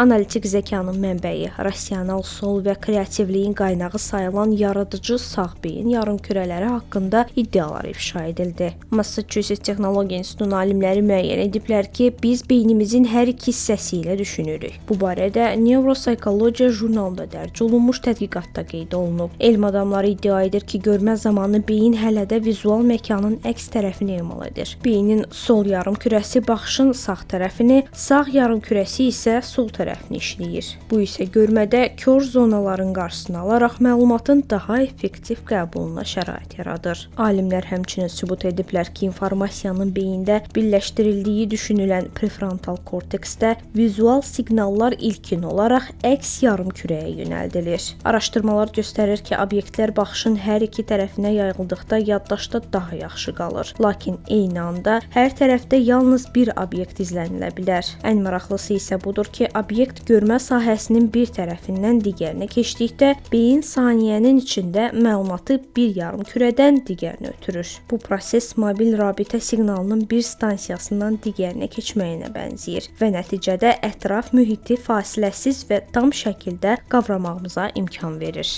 Analitik zekanın mənbəyi, rasional sol və kreativliyin qaynağı sayılan yaradıcı sağ beyin yarımkürələri haqqında iddialar ifşa edildi. Massachusetts Texnologiya İnstitutunun alimləri müəyyən ediblər ki, biz beynimizin hər iki hissəsi ilə düşünürük. Bu barədə Neuropsychology jurnalında dərc olunmuş tədqiqatda qeyd olunub. Elm adamları iddia edir ki, görmə zamanı beyin hələ də vizual məkanın əks tərəfini emal edir. Beynin sol yarımkürəsi baxışın sağ tərəfini, sağ yarımkürəsi isə sol tərəfini işləyir. Bu isə görmədə kör zonaların qarşısını alaraq məlumatın daha effektiv qəbuluna şərait yaradır. Alimlər həmçinin sübut ediblər ki, informasiyanın beyində birləşdirildiyi düşünülən prefrontal korteksdə vizual siqnallar ilkin olaraq əks yarımkürəyə yönəldilir. Araşdırmalar göstərir ki, obyektlər baxışın hər iki tərəfinə yayıldıqda yaddaşda daha yaxşı qalır. Lakin eyni anda hər tərəfdə yalnız bir obyekt izlənilə bilər. Ən maraqlısı isə budur ki, obyekt görmə sahəsinin bir tərəfindən digərinə keçdikdə beyin saniyənin içində məlumatı bir yarımkürədən digərinə ötürür. Bu proses mobil rabitə siqnalının bir stansiyasından digərinə keçməyinə bənzəyir və nəticədə ətraf mühiti fasiləsiz və tam şəkildə qavramağımıza imkan verir.